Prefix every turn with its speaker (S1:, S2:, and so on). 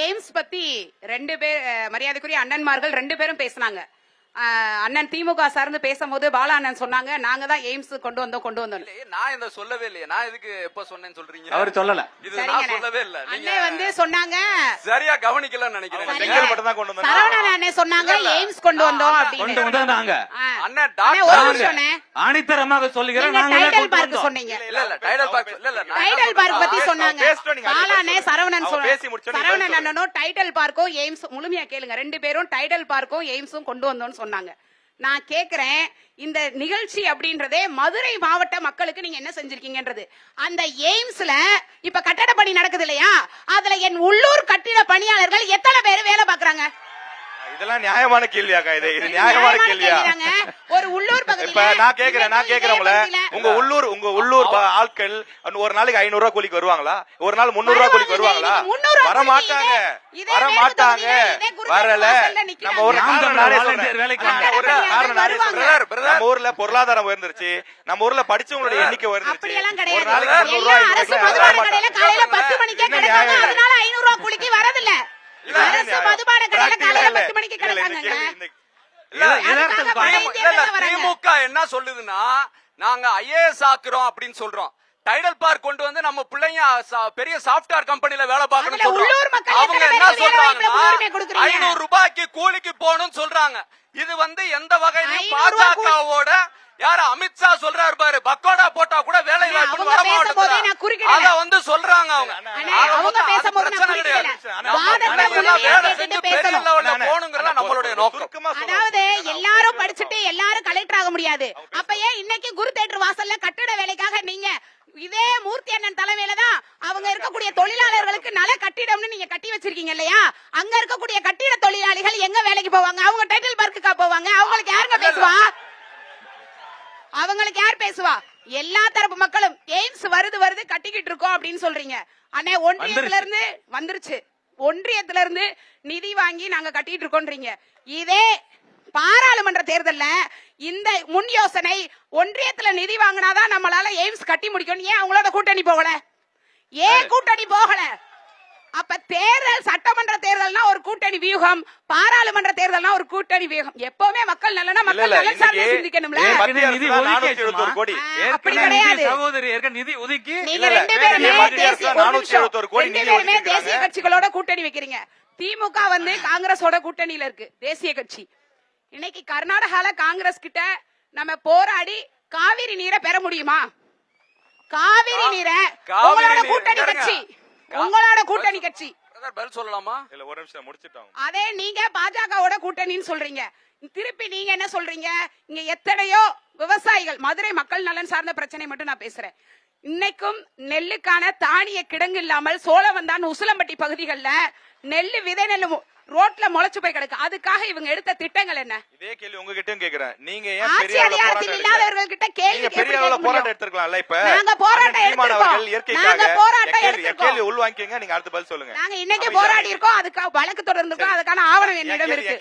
S1: AIIMS பத்தி ரெண்டு பேர் மரியாதைக்குரிய அண்ணன்மார்கள் ரெண்டு பேரும் பேசினாங்க. அண்ணன் திமுக சார்ந்து பேசும்போது பாலா அண்ணன் சொன்னாங்க, நாங்க தான் எய்ம்ஸ் கொண்டு வந்தோம்.
S2: நான் இத சொல்லவே இல்லையே. நான் எதுக்கு எப்ப சொன்னேன்னு சொல்றீங்க?
S3: அவர் சொல்லல.
S2: இது நான் சொல்லவே இல்ல.
S1: நீங்க வந்து சொன்னாங்க,
S2: சரியா கவனிக்கலன்னு நினைக்கிறேன்.
S3: செங்கல் மட்டும் தான் கொண்டு வந்தாங்க.
S1: சரவணன் அண்ணன் சொன்னாங்க எய்ம்ஸ் கொண்டு வந்தோம் அப்படின்னு.
S3: கொண்டு வந்தாங்க.
S2: அண்ணன் டாக்டர்
S3: ஆணித்தரமாக சொல்லுகிறேன். நாங்க
S1: டைடல் பார்க் சொன்னீங்க.
S2: இல்ல டைடல் பார்க் இல்ல
S1: டைடல் பார்க் பத்தி சொன்னாங்க. பாலா அண்ணன் சரவணன் சரவணன் அண்ணனும் டைடல் பார்க்கும் எய்ம்ஸ் முழுமையா கேளுங்க. ரெண்டு பேரும் டைடல் பார்க்கும் எய்ம்ஸும் கொண்டு வந்தோம்னு சொன்னாங்க. நான் கேக்குறேன், இந்த நிகழ்ச்சி அப்படின்றதே மதுரை மாவட்ட மக்களுக்கு நீங்க என்ன செஞ்சிருக்கீங்கன்றது. அந்த எய்ம்ஸ்ல இப்ப கட்டட பணி நடக்குது இல்லையா, அதுல என் உள்ளூர் கட்டிட பணியாளர்கள் எத்தனை பேர் வேலை பாக்குறாங்க?
S3: இதெல்லாம் நியாயமான கேள்வியாக்கா? இது நியாயமான கேள்வியா?
S1: ஒரு உள்ளூர் பகுதியில
S3: இப்ப நான் கேக்குறேன் உங்க உள்ளூர் ஆட்கள் ஒரு நாளைக்கு 500 ரூபாய் கூலிக்கு வருவாங்களா? ஒரு நாள் 300 ரூபாய் கூலிக்கு வருவாங்களா? வர மாட்டாங்க. வரல. நம்ம ஒரு நம்ம ஊர்ல பொருளாதாரம் உயர்ந்துருச்சு. நம்ம ஊர்ல படிச்சவங்களுடைய எண்ணிக்கை உயர்ந்துருச்சு. ஒரு நாளைக்கு 300 ரூபாய்
S1: காலையில 10 மணிக்கே கிடைக்காது. அதனால 500 ரூபாய் கூலிக்கு வரதில்ல.
S2: திமுக என்ன சொல்லுதுன்னா, நாங்க ஐஏஎஸ் ஆக்குறோம் அப்படின்னு சொல்றோம். டைடல் பார்க் கொண்டு வந்து நம்ம பிள்ளைங்க பெரிய சாப்ட்வேர் கம்பெனில வேலை பார்க்கணும் சொல்றோம். அவங்க என்ன சொல்றாங்கன்னா 500 ரூபாய்க்கு கூலிக்கு போகணும்னு சொல்றாங்க. இது வந்து எந்த வகையிலும் பாஜகவோட யார அமித்ஷா சொல்றாரு பாரு, பக்கோடா போட்டா கூட வேலை வாய்ப்பு வர மாட்டேங்குது. அத வந்து சொல்றாங்க அவங்க.
S1: அவங்க பேசும்போது நான் குறிக்கல.
S2: போணுங்கிறத நம்மளுடைய நோக்கம்.
S1: அதாவது எல்லாரும் படிச்சுட்டு எல்லாரும் கலெக்டர் ஆக முடியாது. அப்ப ஏன் இன்னைக்கு குரு தேட்டர் வாசல்ல கட்டட வேலைக்காக நீங்க இதே மூர்த்தி அண்ணன் தலைமையில தான் அவங்க இருக்கக்கூடிய தொழிலாளர்களுக்கு நல கட்டிடம்னு நீங்க கட்டி வச்சிருக்கீங்க இல்லையா? அங்க இருக்கக்கூடிய கட்டிட தொழிலாளிகள் எங்க வேலைக்கு போவாங்க? அவங்க டைட்டில் பார்க்குக்கா போவாங்க? அவங்களுக்கு யாருங்க பேசுவா? அவங்களுக்கு யார் பேசுவா? எல்லா தரப்பு மக்களும் எய்ம்ஸ் வருது கட்டிக்கிட்டு இருக்கோம் அப்படின்னு சொல்றீங்க. அண்ணே ஒன்றியத்துல இருந்து வந்துருச்சு. ஒன்றியத்துல இருந்து நிதி வாங்கி நாங்க கட்டிட்டு இருக்கோம்ன்றீங்க. இதே பாராளுமன்ற தேர்தல்ல இந்த முன் யோசனை ஒன்றியத்துல நிதி வாங்கினாதான் நம்மளால எய்ம்ஸ் கட்டி முடிக்கும். ஏன் அவங்களோட கூட்டணி போகல? ஏன் கூட்டணி போகல? அப்ப தேர்தல் சட்டமன்ற தேர்தல்னா ஒரு கூட்டணி வியூகம், பாராளுமன்ற தேர்தல்னா ஒரு கூட்டணி வியூகம். எப்பவுமே மக்கள் நல்லனா மக்கள் நலன் சார்ந்து சிந்திக்கணும்ல. அப்படி கிடையாது.
S3: சகோதரி நிதி ஒதுக்கி
S1: நீங்க ரெண்டு பேருமே தேசிய கட்சிகளோட கூட்டணி வைக்கிறீங்க. திமுக வந்து காங்கிரஸோட கூட்டணியில இருக்கு, தேசிய கட்சி. இன்னைக்கு கர்நாடகால காங்கிரஸ் கிட்ட நம்ம போராடி காவிரி நீரை பெற முடியுமா? காவிரி நீரை உங்களோட கூட்டணி கட்சி
S2: சொல்லலாமா?
S1: அதே நீங்க பாஜகவோட கூட்டணின்னு சொல்றீங்க. திருப்பி நீங்க என்ன சொல்றீங்க? இங்க எத்தனையோ விவசாயிகள், மதுரை மக்கள் நலன் சார்ந்த பிரச்சனை மட்டும் நான் பேசுறேன். இன்னைக்கும் நெல்லுக்கான தானிய கிடங்கு இல்லாமல் சோழவந்தான் உசிலம்பட்டி பகுதிகளில் நெல்லு விதை நெல்லு ரோட்ல முளைச்சு போய் கிடக்கு. அதுக்காக இவங்க எடுத்த திட்டங்கள் என்ன?
S3: இதே கேள்வி உங்ககிட்டயும் கேக்குறேன். நீங்க
S1: ஆட்சி அதிகாரத்தில் இல்லாதவர்கள் கிட்ட கேள்வி
S3: போராட்டம் எடுத்துக்கலாம்ல. இப்ப
S1: நாங்க போராட்டம் எடுத்துக்கோம்.
S3: கேள்வி உள்வாங்கிக்கங்க. நீங்க அடுத்த பதில் சொல்லுங்க.
S1: நாங்க இன்னைக்கு போராடி இருக்கோம். அதுக்கு வழக்கு தொடர்ந்துருக்கோம். அதுக்கான ஆவணம் என்னிடம் இருக்கு.